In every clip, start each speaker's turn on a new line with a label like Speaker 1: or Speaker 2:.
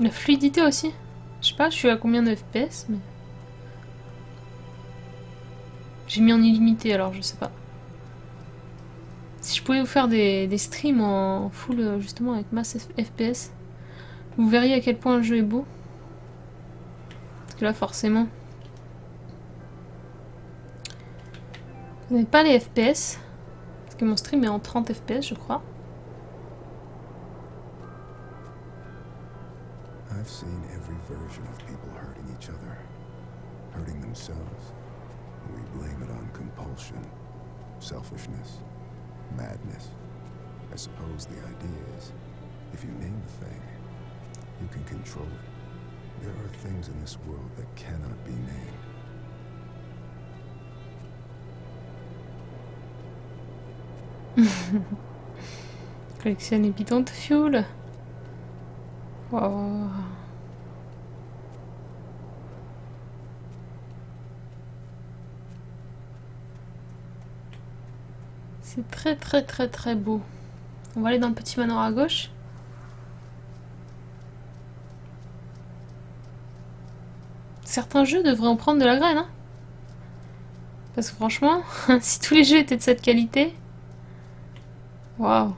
Speaker 1: La fluidité aussi. Je sais pas, je suis à combien de FPS, mais... J'ai mis en illimité, alors je sais pas. Si je pouvais vous faire des streams en full, justement, avec masse FPS, vous verriez à quel point le jeu est beau. Parce que là, forcément... Vous n'avez pas les FPS. Parce que mon stream est en 30 FPS, je crois.
Speaker 2: I've seen every version of people hurting each other, hurting themselves. We blame it on compulsion, selfishness, madness. I suppose the idea is, if you name the thing, you can control it. There are things in this world that cannot be named.
Speaker 1: Collectionne les bidons de fuel. Wow. C'est très très très très beau. On va aller dans le petit manoir à gauche. Certains jeux devraient en prendre de la graine, hein. Parce que franchement, si tous les jeux étaient de cette qualité... Waouh.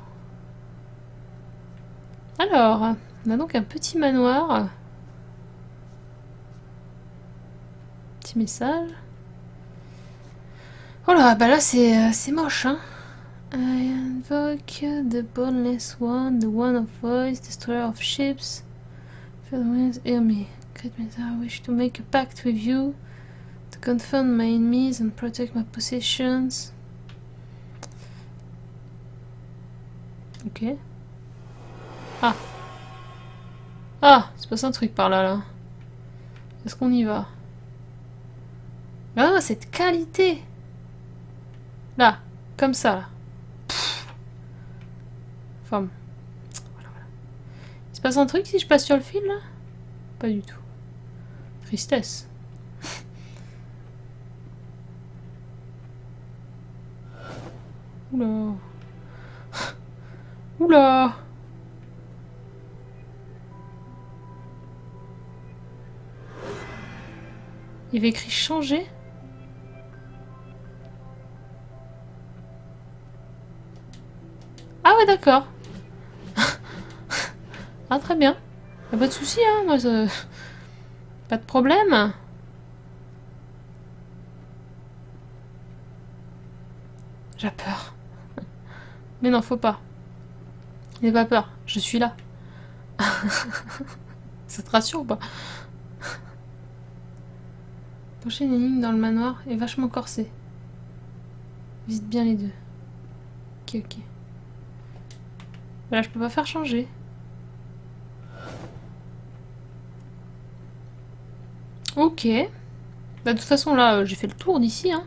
Speaker 1: Alors, on a donc un petit manoir. Petit message. Oh là, bah là c'est moche, hein. I invoke the boneless one, the one of voice, destroyer of ships. Hear me. I wish to make a pact with you to confirm my enemies and protect my possessions. Ok. Ah. Ah, il se passe un truc par là, là. Est-ce qu'on y va? Ah, cette qualité! Là, comme ça, là. Enfin, voilà, voilà. Il se passe un truc si je passe sur le fil, là? Pas du tout. Tristesse. Oula. Oula. Il y avait écrit changer. Ah ouais, d'accord. Ah, très bien. Y'a pas de souci, hein, moi, pas de problème. J'ai peur. Mais non, faut pas. N'aie pas peur, je suis là. Ça te rassure ou pas? Prochaine énigme dans le manoir est vachement corsée. Visite bien les deux. Ok, ok. Voilà, je peux pas faire changer. Ok. Bah, de toute façon, là, j'ai fait le tour d'ici, hein.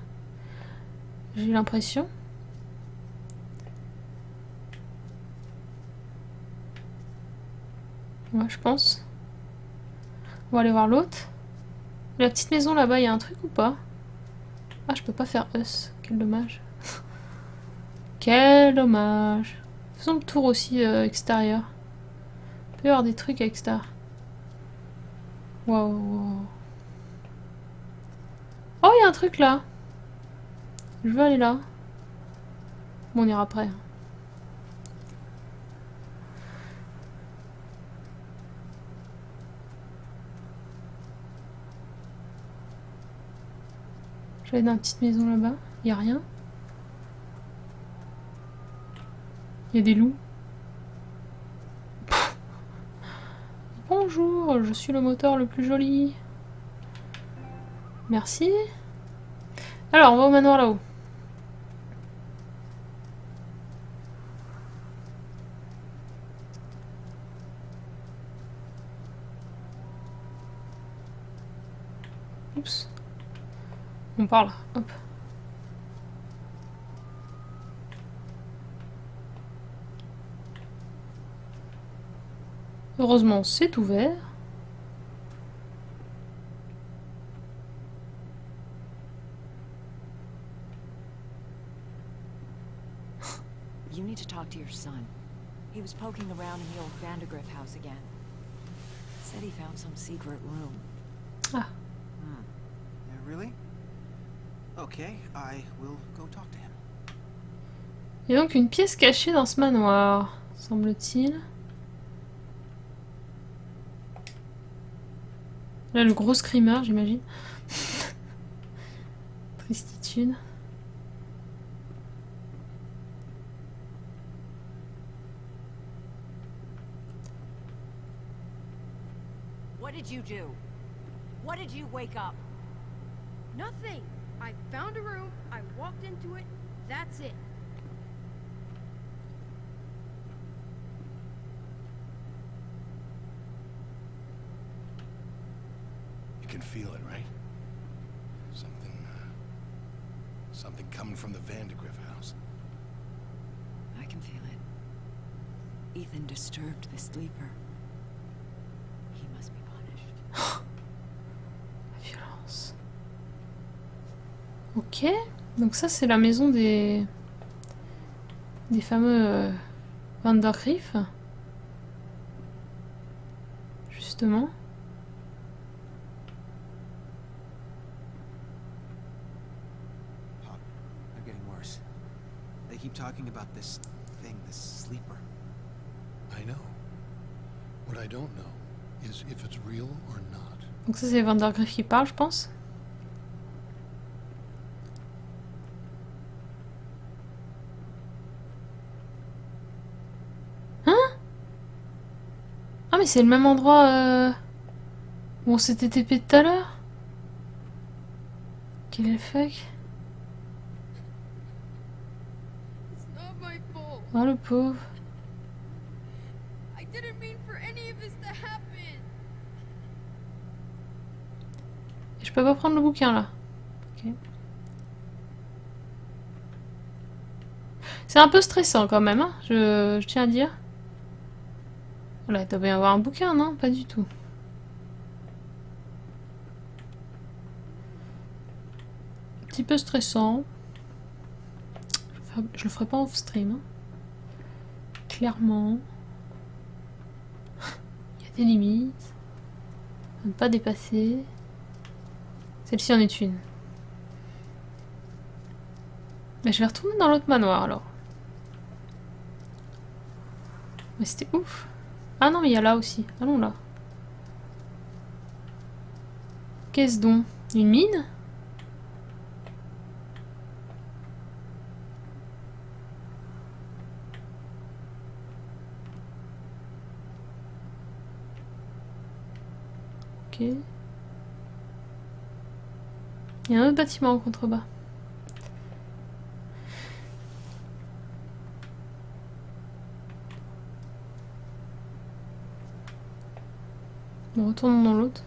Speaker 1: J'ai l'impression. Ouais, je pense. On va aller voir l'autre. La petite maison là-bas, il y a un truc ou pas? Ah, je peux pas faire us. Quel dommage. Quel dommage. Faisons le tour aussi extérieur. Il peut y avoir des trucs à l'extérieur. Waouh. Oh, il y a un truc là. Je veux aller là. Bon, on ira après. Je vais aller dans la petite maison là-bas. Il y a rien. Il y a des loups. Pff. Bonjour, je suis le moteur le plus joli. Merci. Alors, on va au manoir là-haut. Oups. On parle. Hop. Heureusement, c'est ouvert.
Speaker 3: You need to talk to your son. He was poking around in the old Vandergriff house again. Said he found some secret room.
Speaker 1: Ah.
Speaker 4: Yeah, really? Okay, I will go talk to him.
Speaker 1: Il y a donc une pièce cachée dans ce manoir, semble-t-il. Là, le gros screamer, j'imagine. Tristitude.
Speaker 3: What did you do? What did you wake up?
Speaker 5: Nothing. I found a room, I walked into it, that's it.
Speaker 6: You can feel it, right? Something coming from the Vandergrift house.
Speaker 3: I can feel it. Ethan disturbed the sleeper. He must be punished.
Speaker 1: Violence. Ok. Donc ça, c'est la maison des fameux Vandergrift. Justement.
Speaker 4: Pop, they're getting worse. They keep talking about this thing, this sleeper.
Speaker 6: I know. What I don't know is if it's real or not.
Speaker 1: Donc ça, c'est les Vandergrift qui parlent, je pense. Ah mais c'est le même endroit où on s'était TP tout à l'heure. Quel est le fuck?
Speaker 5: It's not my fault.
Speaker 1: Oh le pauvre.
Speaker 5: I didn't mean for any of this to happen.
Speaker 1: Je peux pas prendre le bouquin là. Ok. C'est un peu stressant quand même, hein, je tiens à dire. Voilà, il doit bien y avoir un bouquin, non? Pas du tout. Un petit peu stressant. Je le ferai pas off stream. Hein. Clairement. Il y a des limites. À ne pas dépasser. Celle-ci en est une. Mais je vais retourner dans l'autre manoir alors. Mais c'était ouf. Ah non, mais il y a là aussi. Allons là. Qu'est-ce donc? Une mine? Ok. Il y a un autre bâtiment en contrebas. Bon, retournons dans l'autre.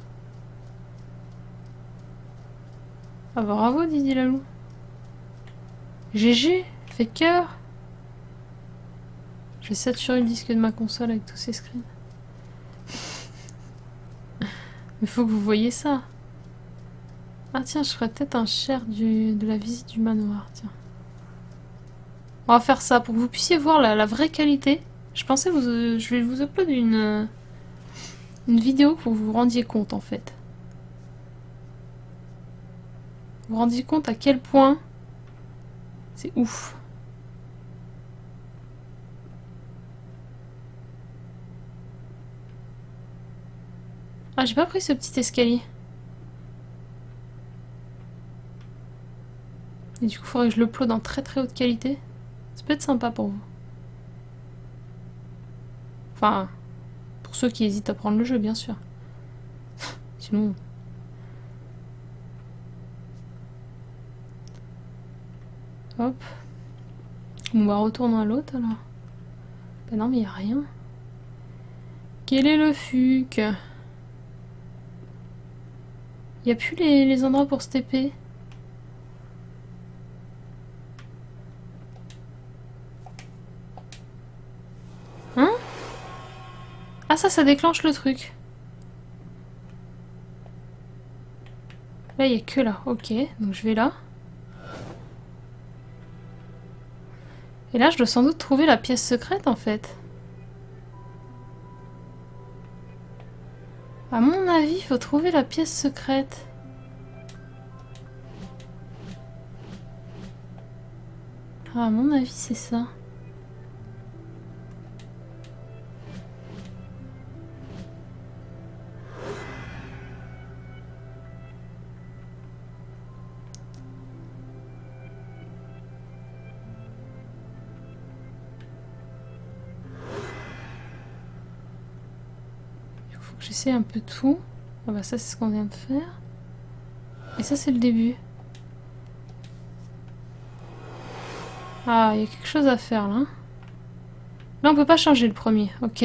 Speaker 1: Ah, bravo Didier Lalou. GG, fait cœur. Je vais saturer le disque de ma console avec tous ces screens. Mais faut que vous voyez ça. Ah tiens, je ferais peut-être un share de la visite du manoir, tiens. On va faire ça pour que vous puissiez voir la vraie qualité. Je pensais je vais vous upload une vidéo pour que vous vous rendiez compte en fait. Vous vous rendiez compte à quel point c'est ouf. Ah, j'ai pas pris ce petit escalier. Et du coup, il faudrait que je l'upload en très très haute qualité. Ça peut être sympa pour vous. Enfin, pour ceux qui hésitent à prendre le jeu, bien sûr. Sinon... Hop. On va retourner à l'autre alors. Ben non, mais il n'y a rien. Quel est le fuc? Il n'y a plus les endroits pour se TP. Hein? Ah ça déclenche le truc. Là, il n'y a que là. Ok, donc je vais là. Et là, je dois sans doute trouver la pièce secrète, en fait. À mon avis, il faut trouver la pièce secrète. Ah, à mon avis, c'est ça. J'essaie un peu tout. Ah bah ça c'est ce qu'on vient de faire. Et ça c'est le début. Ah, il y a quelque chose à faire là. Là on peut pas changer le premier, ok.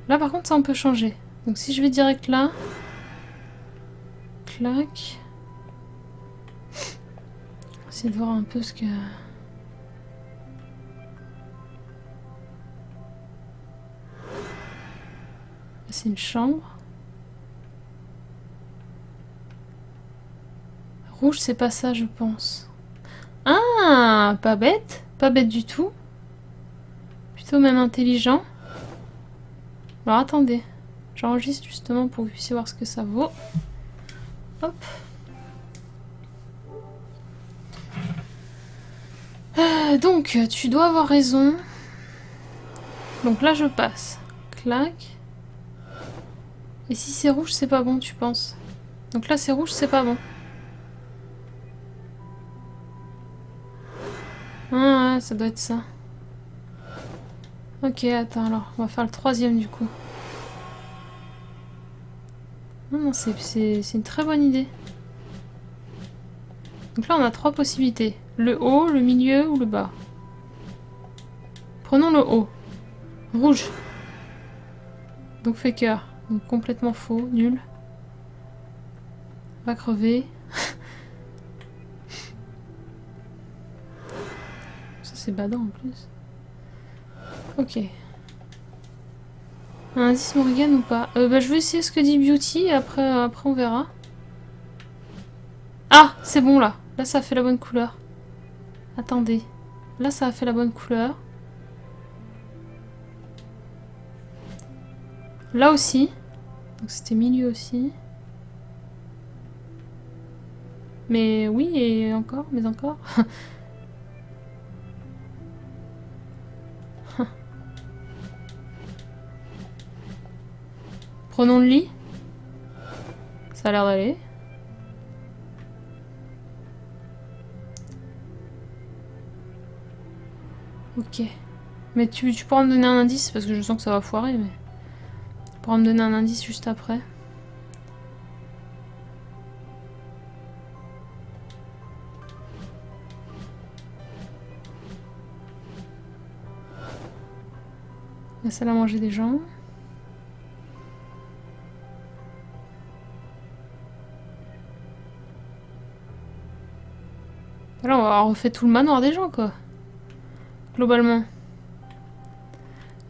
Speaker 1: Là par contre ça on peut changer. Donc si je vais direct là. Clac. Essayer de voir un peu ce que... C'est une chambre. Rouge, c'est pas ça, je pense. Ah, pas bête. Pas bête du tout. Plutôt même intelligent. Alors, attendez. J'enregistre justement pour que vous puissiez voir ce que ça vaut. Hop. Donc, tu dois avoir raison. Donc là, je passe. Clac. Et si c'est rouge, c'est pas bon, tu penses? Donc là, c'est rouge, c'est pas bon. Ah, ouais, ça doit être ça. Ok, attends, alors, on va faire le troisième, du coup. Non, non, c'est une très bonne idée. Donc là, on a 3 possibilités. Le haut, le milieu ou le bas. Prenons le haut. Rouge. Donc fait cœur. Donc complètement faux, nul. Va crever. Ça c'est badant en plus. Ok. Un indice Morrigan ou pas bah, je vais essayer ce que dit Beauty et après on verra. Ah, c'est bon là. Là ça a fait la bonne couleur. Attendez. Là ça a fait la bonne couleur. Là aussi. Donc c'était milieu aussi. Mais oui, et encore, mais encore. Prenons le lit. Ça a l'air d'aller. Ok. Mais tu pourras me donner un indice parce que je sens que ça va foirer, mais... Tu pourras me donner un indice juste après. La salle à manger des gens. Là, on va avoir refait tout le manoir des gens, quoi. Globalement.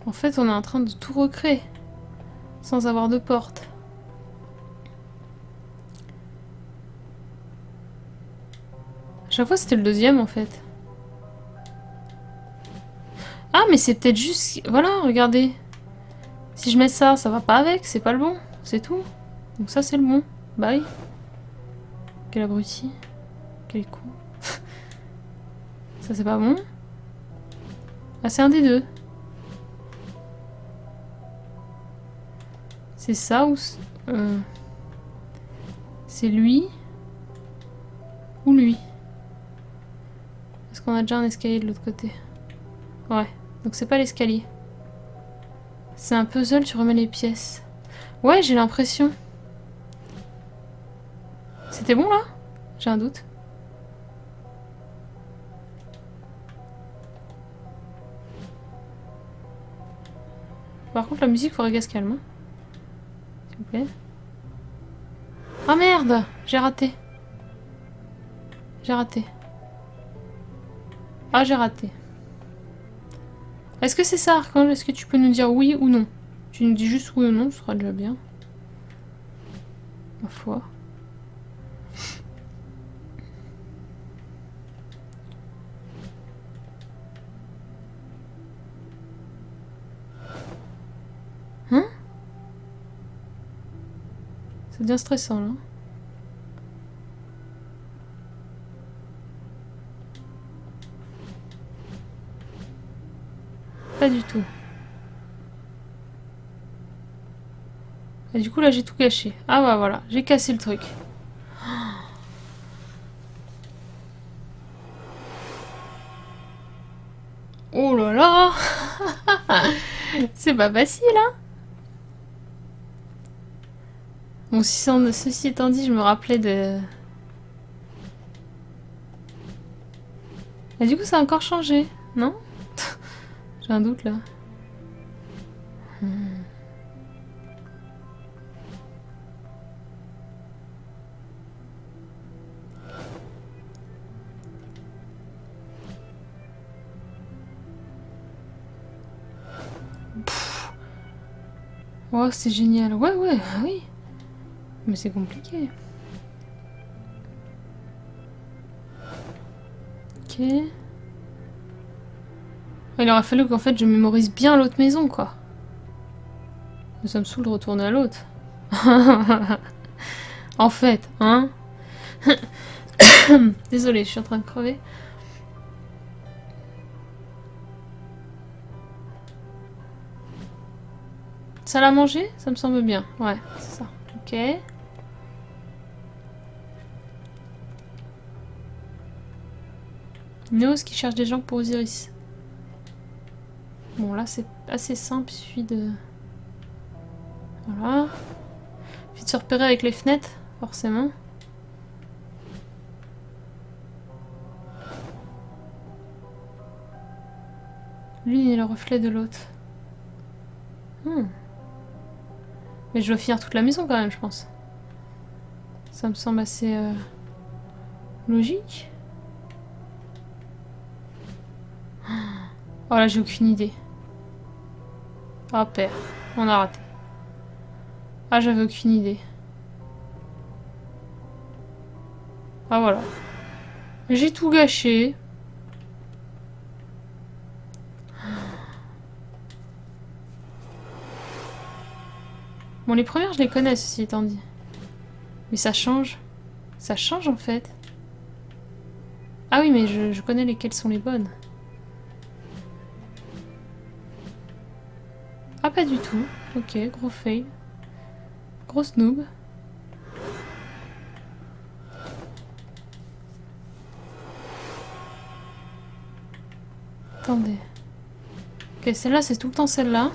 Speaker 1: En fait, on est en train de tout recréer. Sans avoir de porte. À chaque fois, c'était le deuxième, en fait. Ah, mais c'est peut-être juste... Voilà, regardez. Si je mets ça, ça va pas avec, c'est pas le bon. C'est tout. Donc ça, c'est le bon. Bye. Quel abruti. Quel con. Ça, c'est pas bon. Ah, c'est un des deux. C'est ça ou... C'est lui. Ou lui. Est-ce qu'on a déjà un escalier de l'autre côté? Ouais. Donc c'est pas l'escalier. C'est un puzzle, tu remets les pièces. Ouais, j'ai l'impression. C'était bon là? J'ai un doute. Par contre, la musique, faudrait qu'elle se calme. S'il vous plaît. Ah merde! J'ai raté. J'ai raté. Ah, j'ai raté. Est-ce que c'est ça, Archange? Est-ce que tu peux nous dire oui ou non? Tu nous dis juste oui ou non, ce sera déjà bien. Ma foi. Hein? Ça devient stressant là. Pas du tout. Et du coup là j'ai tout gâché. Ah bah voilà, j'ai cassé le truc. Oh là là. C'est pas facile hein. Bon, ceci étant dit, je me rappelais de... Et du coup, ça a encore changé, non? J'ai un doute, là. Oh, c'est génial. Ouais, ouais, oui. Mais c'est compliqué. Ok. Il aurait fallu qu'en fait je mémorise bien l'autre maison, quoi. Mais ça me saoule de retourner à l'autre. En fait, hein. Désolée, je suis en train de crever. Ça l'a mangé? Ça me semble bien. Ouais, c'est ça. Ok. Neos qui cherche des gens pour Osiris. Bon, là, c'est assez simple. Il suffit de... Voilà. Il suffit de se repérer avec les fenêtres, forcément. Lui, il est le reflet de l'autre. Mais je dois finir toute la maison, quand même, je pense. Ça me semble assez... logique. Oh là, j'ai aucune idée. Ah, père. On a raté. Ah, j'avais aucune idée. Ah, voilà. J'ai tout gâché. Bon, les premières, je les connais, ceci étant dit. Mais ça change. Ça change, en fait. Ah oui, mais je connais lesquelles sont les bonnes. Ah, pas du tout. Ok, gros fail. Grosse noob. Attendez. Ok, celle-là, c'est tout le temps celle-là.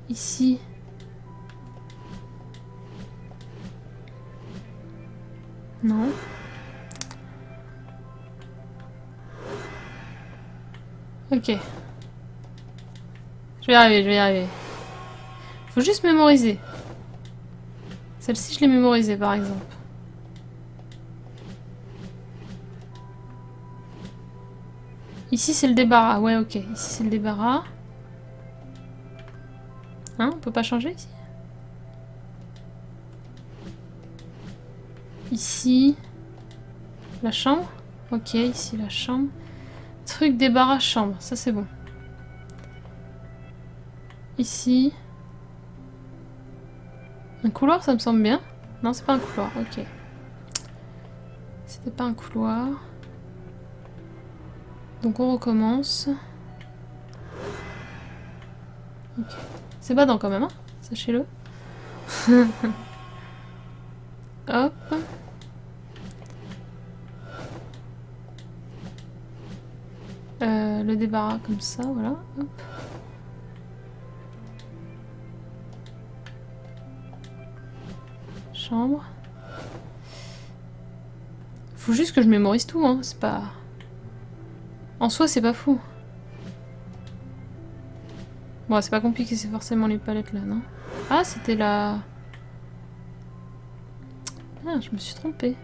Speaker 1: Ici. Non. Ok. Je vais y arriver, je vais y arriver. Faut juste mémoriser. Celle-ci, je l'ai mémorisée, par exemple. Ici, c'est le débarras. Ouais, ok. Ici, c'est le débarras. Hein, on peut pas changer, ici? Ici. La chambre. Ok, ici, la chambre. Truc débarras chambre. Ça, c'est bon. Ici. Un couloir, ça me semble bien. Non, c'est pas un couloir. Ok. C'était pas un couloir. Donc on recommence. Ok. C'est badant quand même, hein. Sachez-le. Hop. Le débarras comme ça, voilà. Hop. Chambre. Faut juste que je mémorise tout, hein. C'est pas... En soi, c'est pas fou. Bon, c'est pas compliqué, c'est forcément les palettes là, non? Ah, c'était la... Ah, je me suis trompée.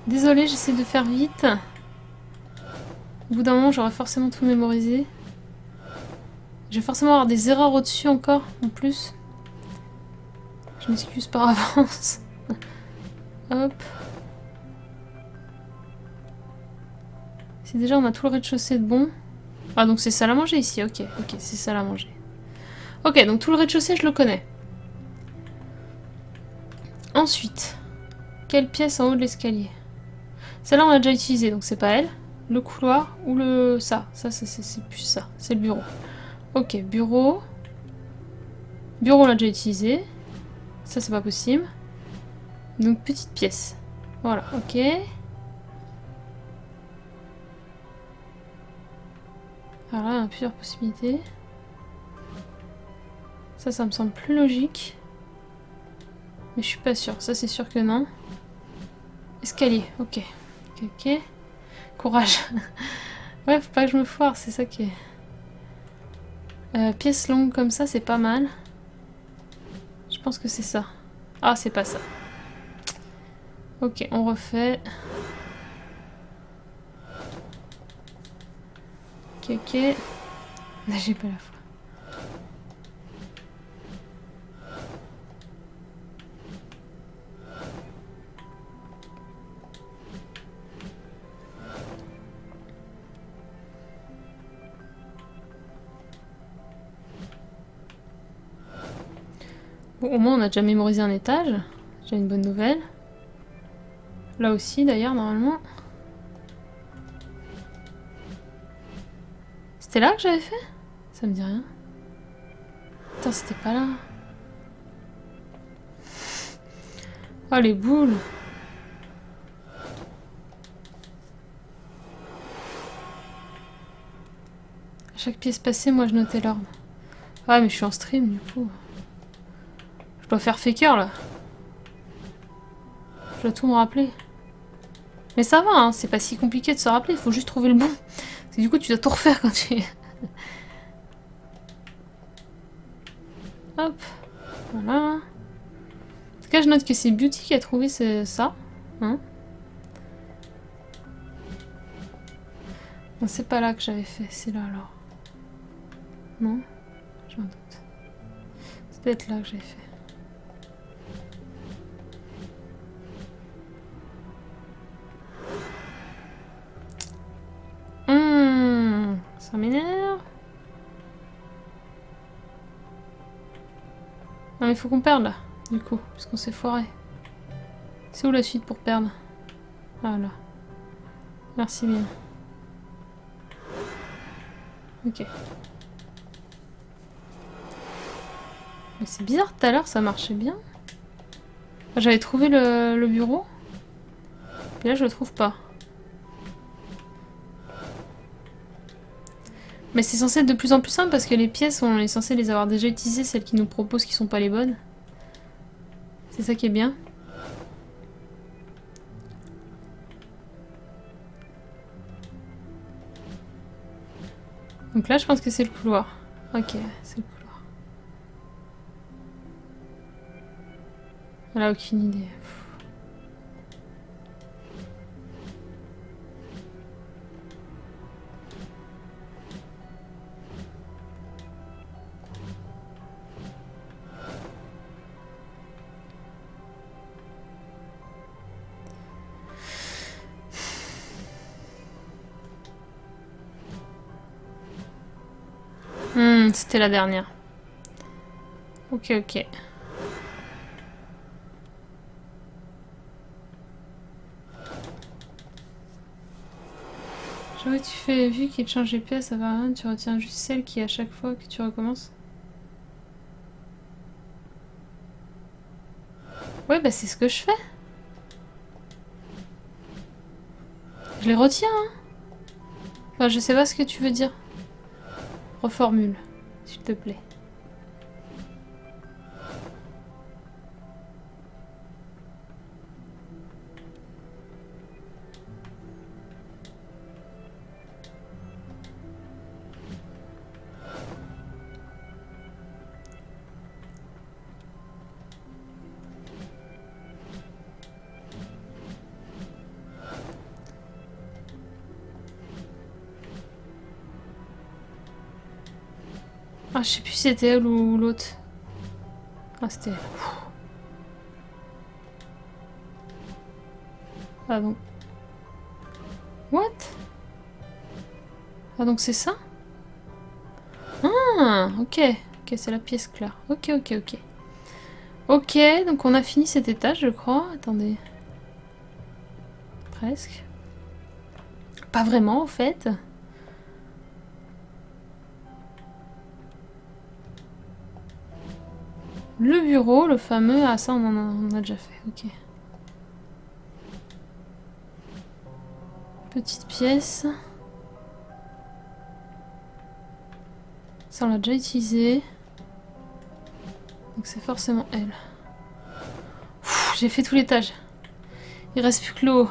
Speaker 1: Désolée, j'essaie de faire vite. Au bout d'un moment, j'aurais forcément tout mémorisé. Je vais forcément avoir des erreurs au-dessus encore, en plus. Je m'excuse par avance. Hop. Si déjà on a tout le rez-de-chaussée de bon. Ah, donc c'est salle à manger ici, ok, ok, c'est salle à manger. Ok, donc tout le rez-de-chaussée, je le connais. Ensuite, quelle pièce en haut de l'escalier? Celle-là, on l'a déjà utilisée, donc c'est pas elle. Le couloir ou le... Ça c'est plus ça, c'est le bureau. Ok, bureau. Bureau, on l'a déjà utilisé. Ça, c'est pas possible. Donc, petite pièce. Voilà, ok. Alors là, il y a plusieurs possibilités. Ça me semble plus logique. Mais je suis pas sûre. Ça, c'est sûr que non. Escalier, ok. Ok, ok. Courage. Ouais, faut pas que je me foire, c'est ça qui est... pièce longue comme ça, c'est pas mal. Je pense que c'est ça. Ah, c'est pas ça. Ok, on refait. Ok, ok. Là, j'ai pas la foi. Bon, au moins, on a déjà mémorisé un étage. J'ai une bonne nouvelle. Là aussi, d'ailleurs, normalement. C'était là que j'avais fait? Ça me dit rien. Putain, c'était pas là. Oh, les boules. À chaque pièce passée, moi, je notais l'ordre. Ah, mais je suis en stream, du coup. Je dois faire faker, là. Je dois tout me rappeler. Mais ça va, hein, c'est pas si compliqué de se rappeler, il faut juste trouver le bon. Parce que du coup, tu dois tout refaire quand tu... Hop. Voilà. En tout cas, je note que c'est Beauty qui a trouvé ça. Hein, non, c'est pas là que j'avais fait, c'est là alors. Non? Je m'en doute. C'est peut-être là que j'avais fait. Ça m'énerve. Non mais faut qu'on perde là, du coup, puisqu'on s'est foiré. C'est où la suite pour perdre? Ah là. Merci bien. Ok. Mais c'est bizarre, tout à l'heure ça marchait bien. J'avais trouvé le bureau. Et là je le trouve pas. Mais c'est censé être de plus en plus simple parce que les pièces, on est censé les avoir déjà utilisées, celles qui nous proposent qui sont pas les bonnes. C'est ça qui est bien. Donc là, je pense que c'est le couloir. Ok, c'est le couloir. Elle a aucune idée. C'était la dernière. Ok, ok. J'aurais tu fais vu qu'il change les pièces, ça va rien, tu retiens juste celle qui à chaque fois que tu recommences. Ouais, bah c'est ce que je fais. Je les retiens, hein. Enfin, je sais pas ce que tu veux dire. Reformule, s'il te plaît. Ah, je sais plus si c'était elle ou l'autre. Ah, c'était elle. Ah donc... What? Ah donc c'est ça? Ah, ok. Ok, c'est la pièce claire. Ok, ok, ok. Ok, donc on a fini cet étage, je crois. Attendez. Presque. Pas vraiment, en fait. Le bureau, le fameux... Ah, ça, on a déjà fait. Ok. Petite pièce. Ça, on l'a déjà utilisé. Donc c'est forcément elle. J'ai fait tout l'étage. Il reste plus que l'eau.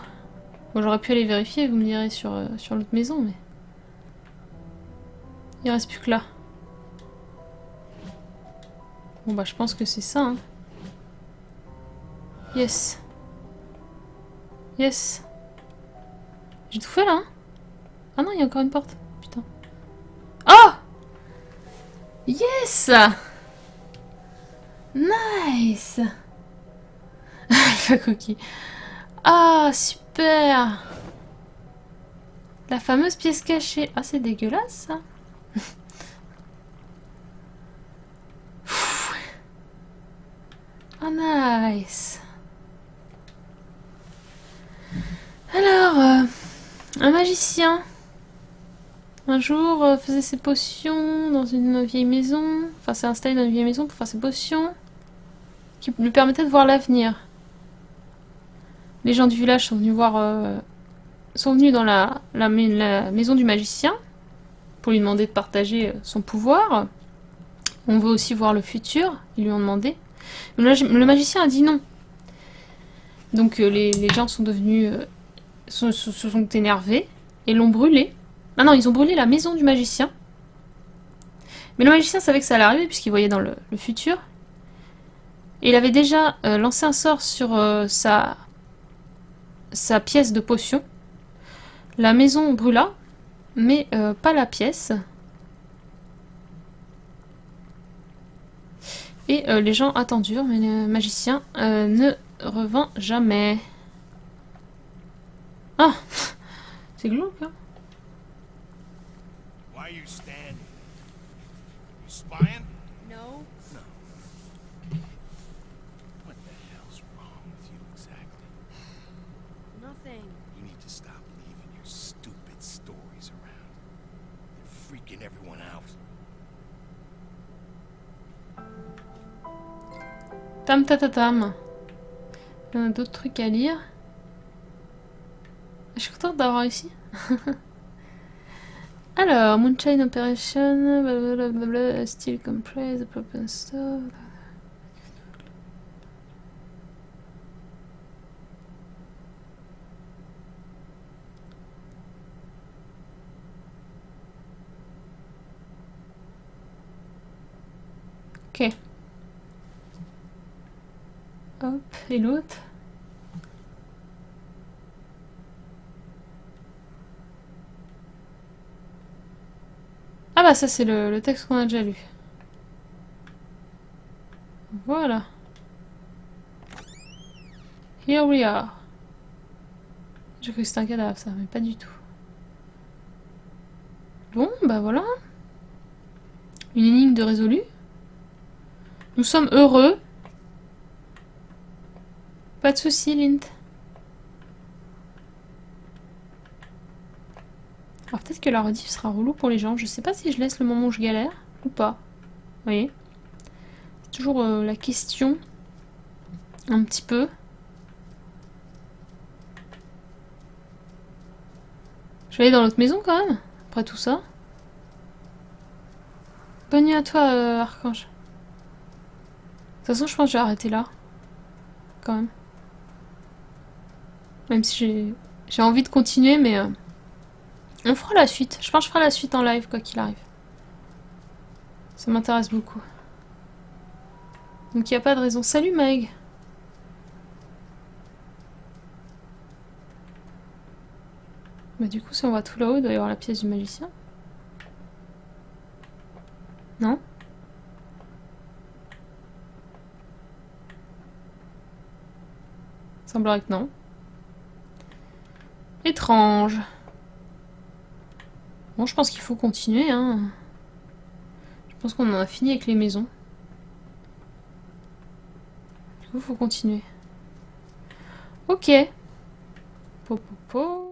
Speaker 1: Bon, j'aurais pu aller vérifier, vous me direz, sur l'autre maison, mais... Il reste plus que là. Bon bah je pense que c'est ça, hein. Yes. Yes. J'ai tout fait là, hein. Ah non, il y a encore une porte. Putain. Oh! Yes! Nice! Alpha Cookie. Ah, super! La fameuse pièce cachée. Ah, c'est dégueulasse, ça. Ah, nice. Alors, un magicien. Un jour, faisait ses potions dans une vieille maison. Enfin, s'est installé dans une vieille maison pour faire ses potions. Qui lui permettaient de voir l'avenir. Les gens du village sont venus voir... sont venus dans la maison du magicien. Pour lui demander de partager son pouvoir. On veut aussi voir le futur. Ils lui ont demandé. Mais le magicien a dit non. Donc les gens sont devenus... se sont énervés. Et l'ont brûlé. Ah non, ils ont brûlé la maison du magicien. Mais le magicien savait que ça allait arriver puisqu'il voyait dans le futur. Et il avait déjà lancé un sort sur sa pièce de potion. La maison brûla, mais pas la pièce. Et les gens attendurent, mais le magicien ne revint jamais. Ah! C'est glauque, hein?
Speaker 7: Why are you standing? You spying?
Speaker 5: No.
Speaker 7: What the hell's wrong with you exactly?
Speaker 5: Nothing.
Speaker 7: You need to stop leaving your stupid stories around. They're freaking everyone out.
Speaker 1: Tam tatatam. Il y en a d'autres trucs à lire. Je suis contente d'avoir réussi. Alors, Moonshine Operation, blablabla, Steel Compress, Pop and Stuff. Ok. Hop, et l'autre. Ah bah ça c'est le texte qu'on a déjà lu. Voilà. Here we are. J'ai cru que c'était un cadavre ça, mais pas du tout. Bon, bah voilà. Une énigme de résolu. Nous sommes heureux. Pas de soucis, Lint. Alors peut-être que la rediff sera relou pour les gens. Je sais pas si je laisse le moment où je galère ou pas. Vous voyez? C'est toujours la question. Un petit peu. Je vais aller dans l'autre maison quand même. Après tout ça. Bonne nuit à toi, Archange. De toute façon, je pense que je vais arrêter là. Quand même. Même si j'ai envie de continuer, mais... on fera la suite. Je pense que je ferai la suite en live, quoi qu'il arrive. Ça m'intéresse beaucoup. Donc il n'y a pas de raison. Salut Meg. Bah du coup, si on va tout là-haut, il doit y avoir la pièce du magicien. Non? Semblerait que non. Étrange. Bon, je pense qu'il faut continuer, hein. Je pense qu'on en a fini avec les maisons. Du coup, faut continuer. Ok. Po, po, po.